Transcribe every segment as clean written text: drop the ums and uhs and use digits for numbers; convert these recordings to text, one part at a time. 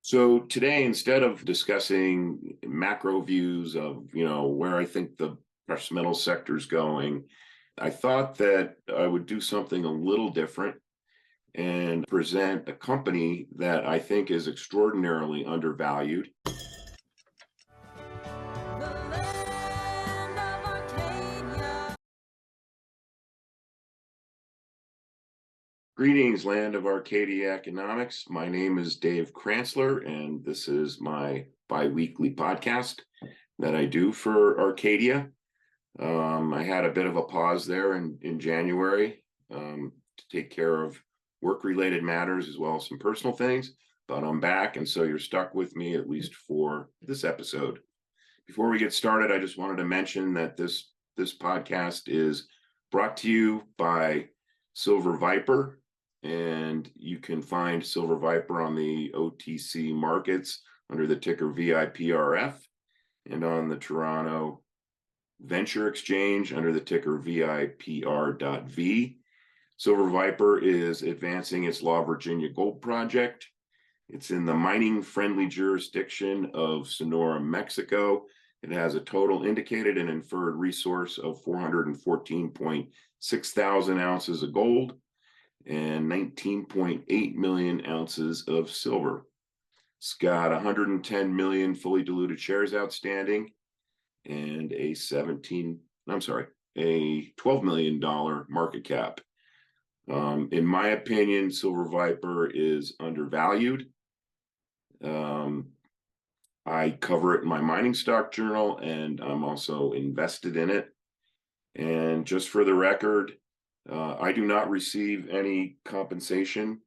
So today, instead of discussing macro views of, where I think the precious metal sector is going, I thought that I would do something a little different and present a company that I think is extraordinarily undervalued. The land of Arcadia. Greetings, land of Arcadia economics. My name is Dave Kranzler, and this is my bi-weekly podcast that I do for Arcadia. I had a bit of a pause there in January to take care of work-related matters as well as some personal things, but I'm back, and so you're stuck with me at least for this episode. Before we get started, I just wanted to mention that this podcast is brought to you by Silver Viper, and you can find Silver Viper on the OTC markets under the ticker VIPRF and on the Toronto Venture Exchange under the ticker VIPR.V. Silver Viper is advancing its La Virginia Gold project. It's in the mining-friendly jurisdiction of Sonora, Mexico. It has a total indicated and inferred resource of 414.6 thousand ounces of gold and 19.8 million ounces of silver. It's got 110 million fully diluted shares outstanding and a $12 million market cap. In my opinion, Silver Viper is undervalued. I cover it in my mining stock journal, and I'm also invested in it. And just for the record, I do not receive any compensation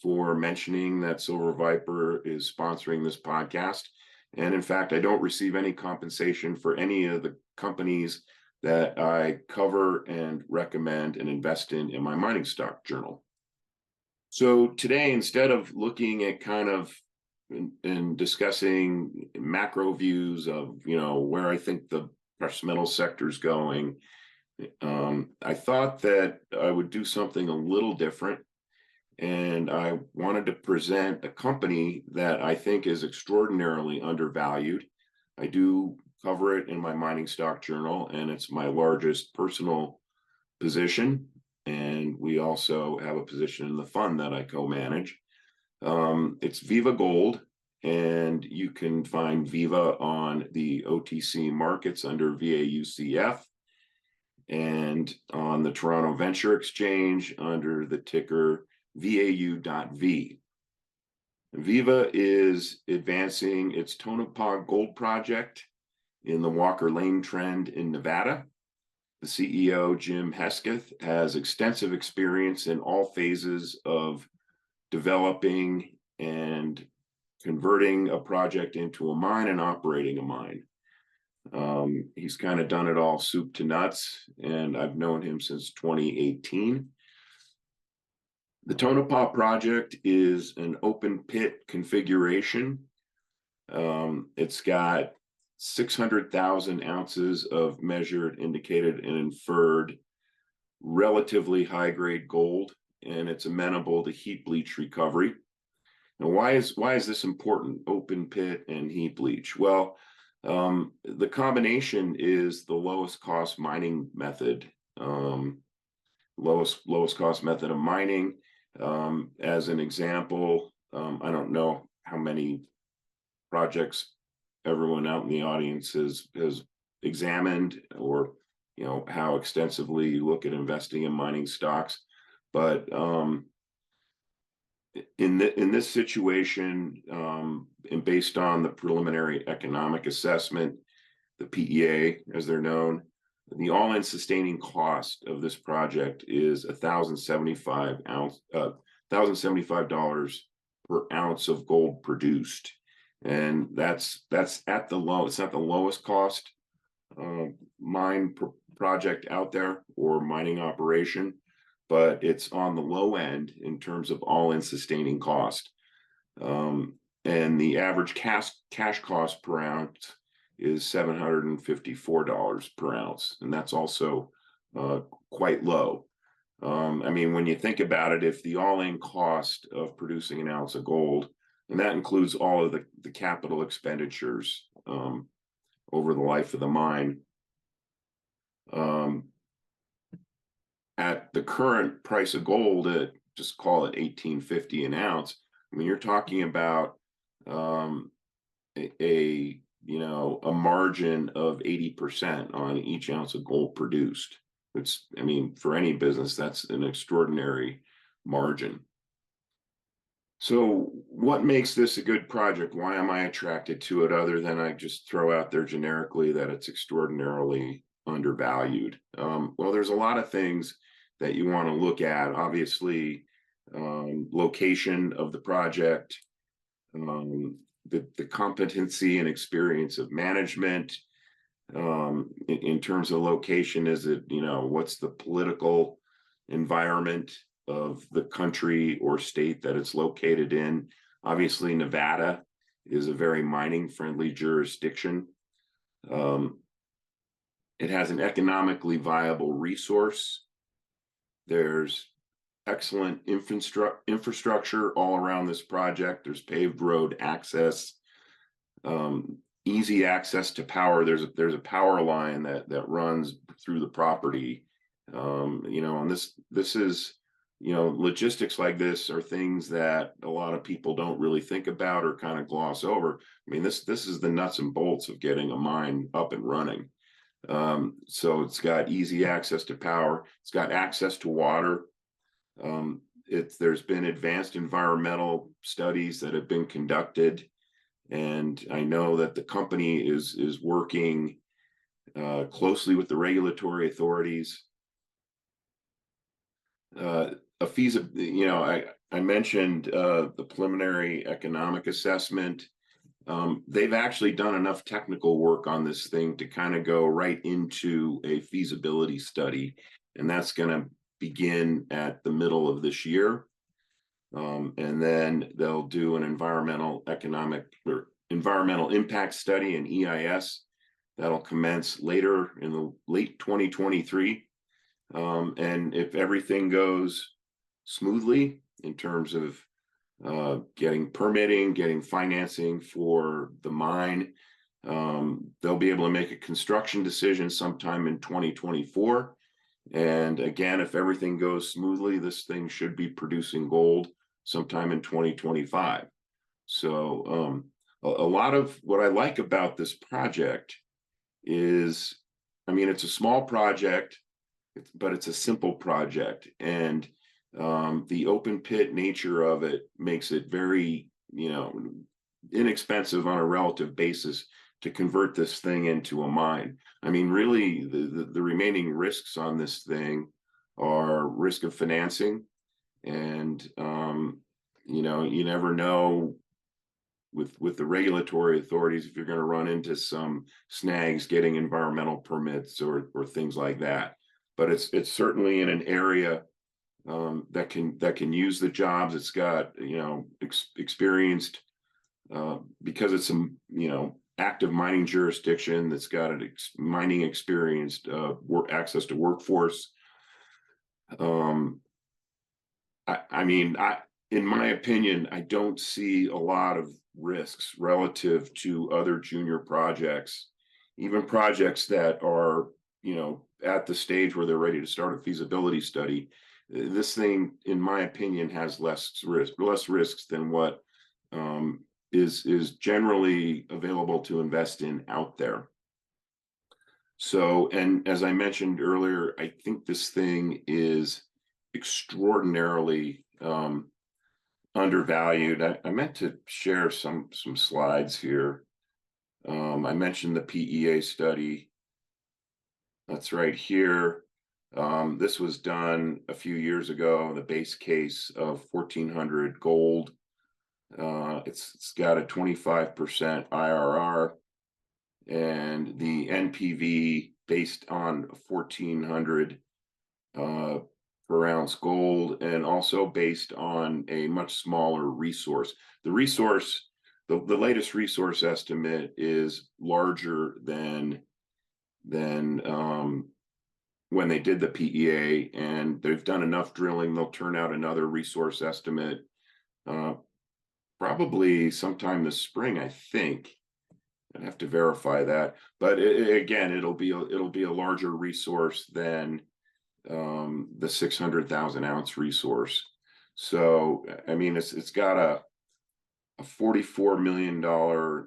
for mentioning that Silver Viper is sponsoring this podcast. And in fact, I don't receive any compensation for any of the companies that I cover and recommend and invest in my mining stock journal. So today, instead of looking at kind of and discussing macro views of, where I think the precious metal sector is going, I thought that I would do something a little different. And I wanted to present a company that I think is extraordinarily undervalued. I do cover it in my mining stock journal, and it's my largest personal position. And we also have a position in the fund that I co-manage. It's Viva Gold, and you can find Viva on the OTC markets under VAUCF and on the Toronto Venture Exchange under the ticker VAU.V. Viva is advancing its Tonopah Gold project in the Walker Lane Trend in Nevada. The CEO, Jim Hesketh, has extensive experience in all phases of developing and converting a project into a mine and operating a mine. He's kind of done it all soup to nuts, and I've known him since 2018. The Tonopah project is an open pit configuration. It's got 600,000 ounces of measured, indicated, and inferred relatively high-grade gold, and it's amenable to heap leach recovery. Now, why is this important, open pit and heap leach? Well, the combination is the lowest cost mining method, lowest cost method of mining. As an example, I don't know how many projects everyone out in the audience has examined, or how extensively you look at investing in mining stocks, but in this situation, and based on the preliminary economic assessment, the PEA as they're known, the all-in sustaining cost of this project is $1,075 per ounce of gold produced, and that's at the low. It's not the lowest cost mine project out there or mining operation, but it's on the low end in terms of all-in sustaining cost. And the average cash cost per ounce is $754 per ounce, and that's also quite low. When you think about it, if the all-in cost of producing an ounce of gold and that includes all of the capital expenditures over the life of the mine. At the current price of gold, at just call it 1850 an ounce, I mean, you're talking about a a margin of 80% on each ounce of gold produced. It's, I mean, for any business, that's an extraordinary margin. So what makes this a good project? Why am I attracted to it, other than I just throw out there generically that it's extraordinarily undervalued? Well, there's a lot of things that you want to look at. Obviously, location of the project, the competency and experience of management. In terms of location, is it, what's the political environment of the country or state that it's located in? Obviously, Nevada is a very mining friendly jurisdiction. It has an economically viable resource. There's excellent infrastructure all around this project. There's paved road access, easy access to power. There's a power line that runs through the property. And this is, logistics like this are things that a lot of people don't really think about or kind of gloss over. I mean, this is the nuts and bolts of getting a mine up and running. So it's got easy access to power. It's got access to water. There's been advanced environmental studies that have been conducted, and I know that the company is working closely with the regulatory authorities. I mentioned the preliminary economic assessment. They've actually done enough technical work on this thing to kind of go right into a feasibility study, and that's going to begin at the middle of this year. And then they'll do an environmental impact study, an EIS, that'll commence later in the late 2023. And if everything goes smoothly in terms of getting permitting, getting financing for the mine, they'll be able to make a construction decision sometime in 2024. And again, if everything goes smoothly, this thing should be producing gold sometime in 2025. So a lot of what I like about this project is, I mean, it's a small project, but it's a simple project. And the open pit nature of it makes it very, inexpensive on a relative basis to convert this thing into a mine. I mean, really, the remaining risks on this thing are risk of financing, and you never know with the regulatory authorities if you're going to run into some snags getting environmental permits or things like that. But it's certainly in an area that can use the jobs. It's got experienced, because it's some active mining jurisdiction that's got an mining experienced access to workforce. In my opinion, I don't see a lot of risks relative to other junior projects, even projects that are at the stage where they're ready to start a feasibility study. This thing, in my opinion, has less risks than what is generally available to invest in out there. So, and as I mentioned earlier, I think this thing is extraordinarily undervalued. I meant to share some slides here. I mentioned the PEA study. That's right here. This was done a few years ago, the base case of 1,400 gold. It's got a 25% IRR, and the NPV based on 1,400 per ounce gold, and also based on a much smaller resource. The latest resource estimate is larger than when they did the PEA, and they've done enough drilling, they'll turn out another resource estimate probably sometime this spring, I think. I'd have to verify that, but again, it'll be a larger resource than the 600,000 ounce resource. So I mean, it's got a $44 million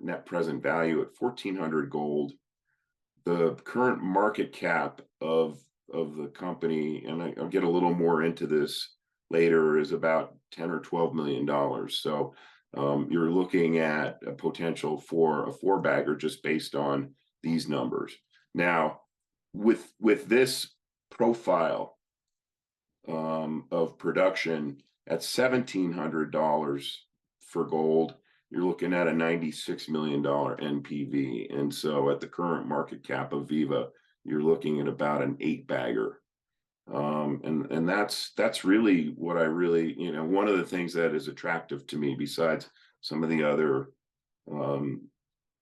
net present value at 1,400 gold. The current market cap of the company, and I'll get a little more into this later, is about 10 or $12 million. So you're looking at a potential for a four bagger just based on these numbers. Now, with this profile of production at $1,700 for gold, you're looking at a $96 million NPV. And so at the current market cap of Viva, you're looking at about an 8-bagger. And that's really what I really, one of the things that is attractive to me, besides some of the other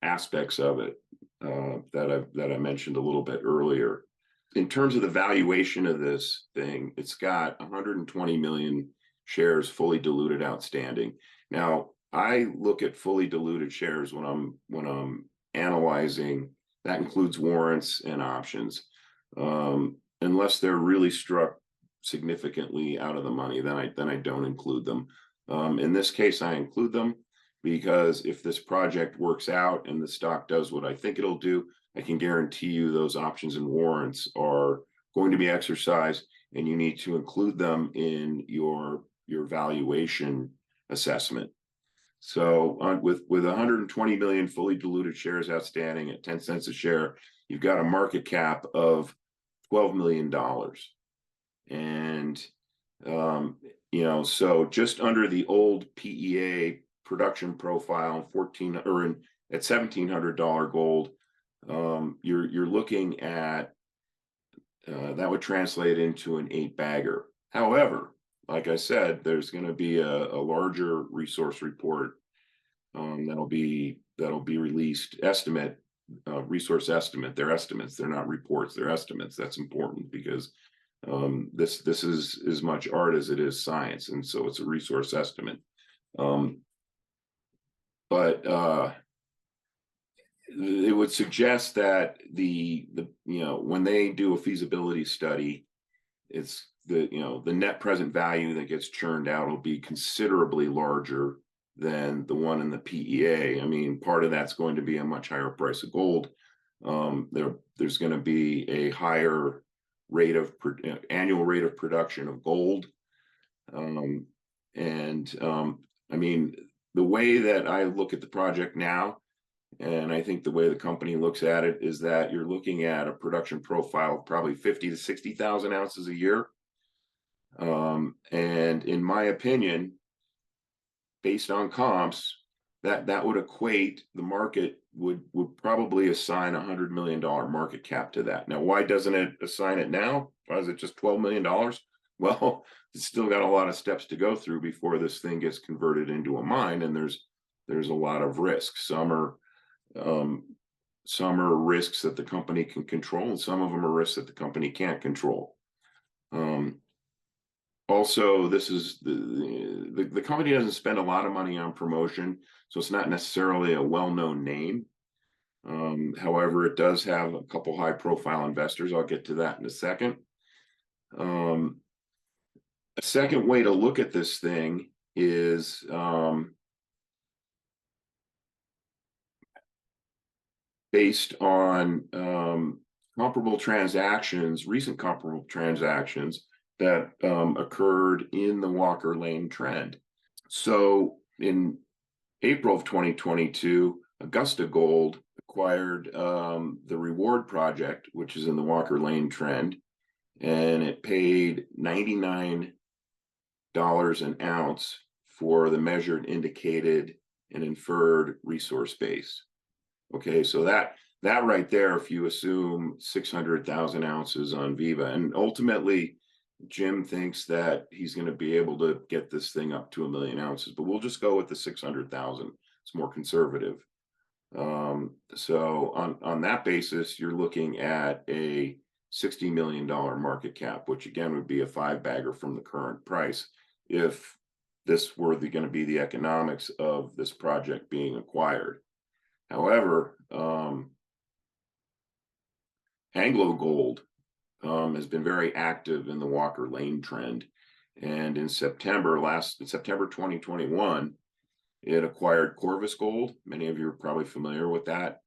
aspects of it that I mentioned a little bit earlier. In terms of the valuation of this thing, it's got 120 million shares fully diluted outstanding. Now, I look at fully diluted shares when I'm analyzing. That includes warrants and options. Unless they're really struck significantly out of the money, then I don't include them. In this case, I include them because if this project works out and the stock does what I think it'll do, I can guarantee you those options and warrants are going to be exercised, and you need to include them in your valuation assessment. So with 120 million fully diluted shares outstanding at 10 cents a share, you've got a market cap of $12 million. And, so just under the old PEA production profile, at $1,700 gold, you're looking at, that would translate into an 8-bagger. However, like I said, there's going to be a larger resource report that'll be released. Resource estimate. They're estimates. They're not reports. They're estimates. That's important because this is as much art as it is science, and so it's a resource estimate. But it would suggest that when they do a feasibility study, it's the net present value that gets churned out will be considerably larger than the one in the PEA. I mean, part of that's going to be a much higher price of gold. There's going to be a higher annual rate of production of gold. I mean, the way that I look at the project now, and I think the way the company looks at it, is that you're looking at a production profile of probably 50 to 60,000 ounces a year. And in my opinion, based on comps, that would equate, the market would probably assign $100 million market cap to that. Now, why doesn't it assign it now? Why is it just $12 million? Well, it's still got a lot of steps to go through before this thing gets converted into a mine, and there's a lot of risks. Some are risks that the company can control, and some of them are risks that the company can't control. Also, this is the company doesn't spend a lot of money on promotion, so it's not necessarily a well-known name. However, it does have a couple high-profile investors. I'll get to that in a second. A second way to look at this thing is based on recent comparable transactions that occurred in the Walker Lane trend. So in April of 2022, Augusta Gold acquired the Reward project, which is in the Walker Lane trend, and it paid $99 an ounce for the measured, indicated, and inferred resource base. Okay, so that right there, if you assume 600,000 ounces on Viva, and ultimately Jim thinks that he's going to be able to get this thing up to 1 million ounces, but we'll just go with the 600,000. It's more conservative. So on that basis, you're looking at a $60 million market cap, which again would be a 5-bagger from the current price if this were going to be the economics of this project being acquired. However, Anglo Gold has been very active in the Walker Lane trend, and in September 2021, it acquired Corvus Gold. Many of you are probably familiar with that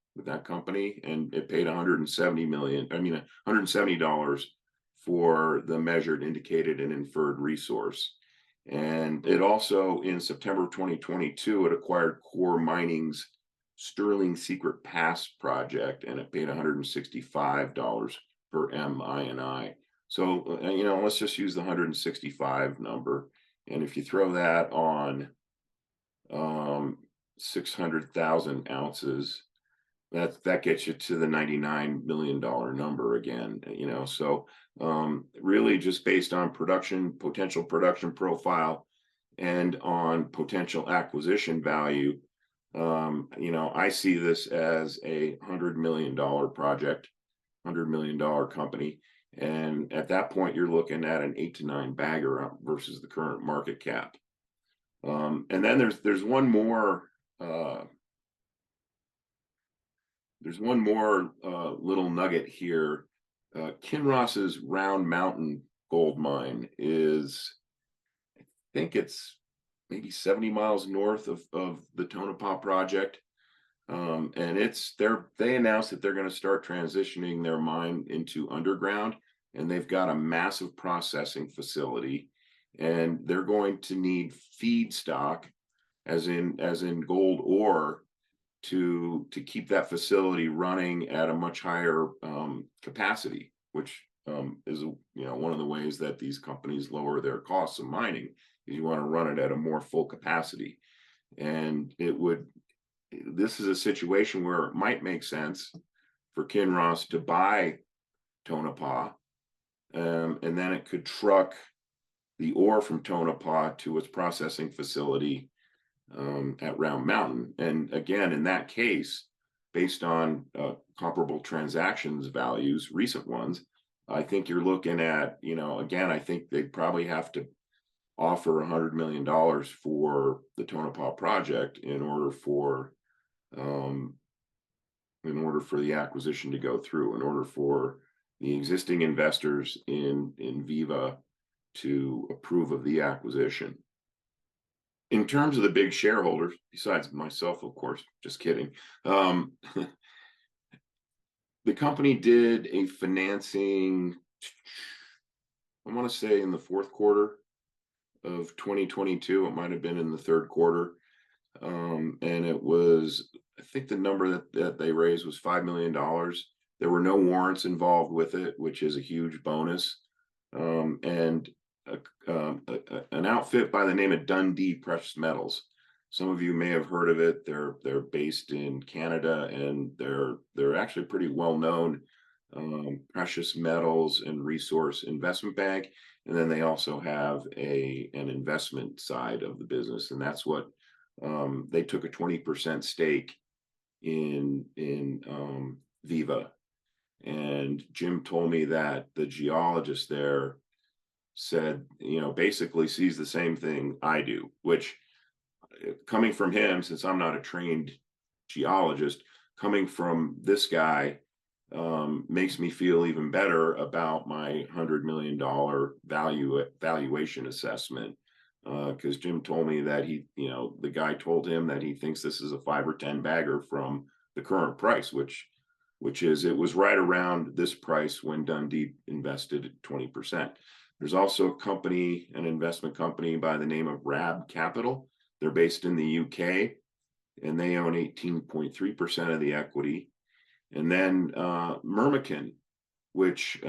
company, and it paid $170 for the measured, indicated, and inferred resource. And it also, in September 2022, it acquired Core Mining's Sterling Secret Pass project, and it paid $165 per MINI. So, let's just use the 165 number. And if you throw that on 600,000 ounces, that gets you to the $99 million number again. So really just based on potential production profile and on potential acquisition value, I see this as a $100 million project, $100 million company. And at that point, you're looking at an 8 to 9 bagger versus the current market cap. And then there's one more little nugget here. Kinross's Round Mountain gold mine is, I think it's maybe 70 miles north of the Tonopah project. And they announced that they're going to start transitioning their mine into underground, and they've got a massive processing facility, and they're going to need feedstock, as in gold ore, to keep that facility running at a much higher capacity, which is one of the ways that these companies lower their costs of mining, is you want to run it at a more full capacity. And this is a situation where it might make sense for Kinross to buy Tonopah, and then it could truck the ore from Tonopah to its processing facility at Round Mountain. And again, in that case, based on comparable transactions values, recent ones, I think you're looking at, again, I think they probably have to offer $100 million for the Tonopah project in order for the acquisition to go through, in order for the existing investors in Viva to approve of the acquisition. In terms of the big shareholders, besides myself, of course, just kidding, the company did a financing, I want to say in the fourth quarter of 2022. It might have been in the third quarter. And it was, I think the number that they raised was $5 million. There were no warrants involved with it, which is a huge bonus. And an outfit by the name of Dundee Precious Metals. Some of you may have heard of it. They're based in Canada, and they're actually pretty well known precious metals and resource investment bank. And then they also have an investment side of the business, and that's what they took a 20% stake in Viva. And Jim told me that the geologist there said, basically sees the same thing I do, which, coming from him, since I'm not a trained geologist, coming from this guy makes me feel even better about my $100 million valuation assessment. Because Jim told me that the guy told him that he thinks this is a 5 or 10 bagger from the current price, which is, it was right around this price when Dundee invested at 20%. There's also an investment company by the name of Rab Capital. They're based in the UK, and they own 18.3% of the equity. And then Myrmikan, which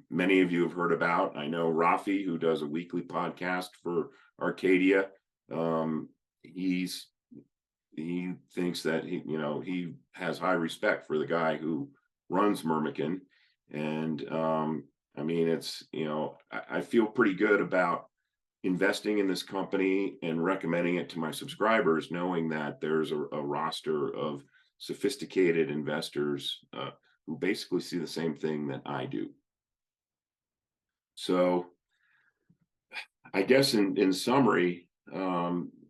many of you have heard about. I know Rafi, who does a weekly podcast for Arcadia, he thinks that he has high respect for the guy who runs Myrmikan. And I mean, it's, I feel pretty good about investing in this company and recommending it to my subscribers, knowing that there's a roster of sophisticated investors who basically see the same thing that I do. So I guess in summary,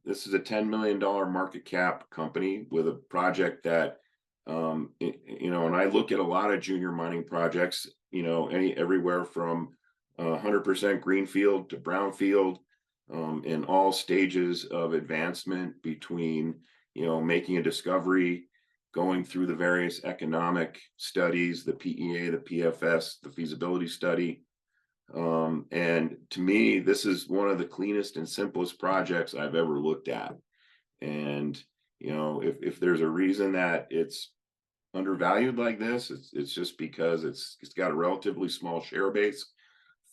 This is a $10 million market cap company with a project that, and I look at a lot of junior mining projects, everywhere from 100% greenfield to brownfield, in all stages of advancement between, making a discovery, going through the various economic studies, the PEA, the PFS, the feasibility study. And to me, this is one of the cleanest and simplest projects I've ever looked at. And, if there's a reason that it's undervalued like this, it's just because it's got a relatively small share base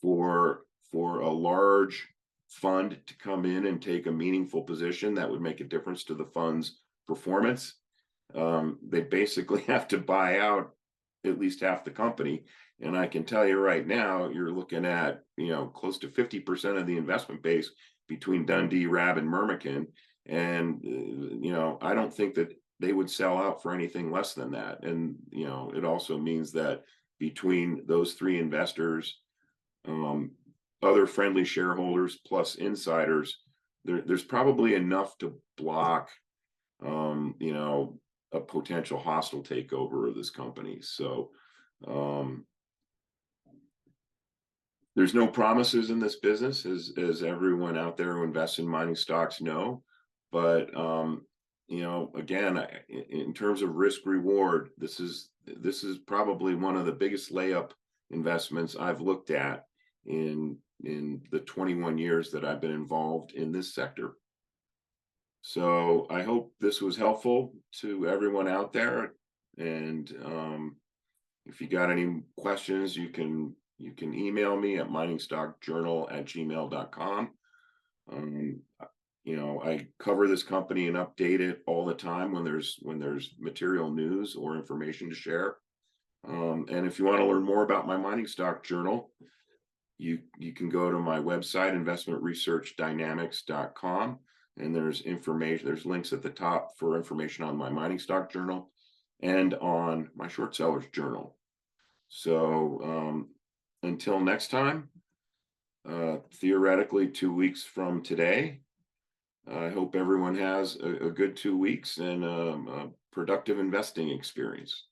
for a large fund to come in and take a meaningful position that would make a difference to the fund's performance. They basically have to buy out at least half the company. And I can tell you right now, you're looking at, close to 50% of the investment base between Dundee, Rab, and Myrmikan. And, I don't think that they would sell out for anything less than that. And, it also means that between those three investors, other friendly shareholders plus insiders, there's probably enough to block, a potential hostile takeover of this company. So, there's no promises in this business, as everyone out there who invests in mining stocks know. But again, in terms of risk reward, this is probably one of the biggest layup investments I've looked at in the 21 years that I've been involved in this sector. So I hope this was helpful to everyone out there. And if you got any questions, you can email me at miningstockjournal@gmail.com. I cover this company and update it all the time when there's material news or information to share. And if you want to learn more about my mining stock journal, you can go to my website, investmentresearchdynamics.com, and there's links at the top for information on my mining stock journal and on my short sellers journal. So until next time, theoretically 2 weeks from today, I hope everyone has a good 2 weeks and a productive investing experience.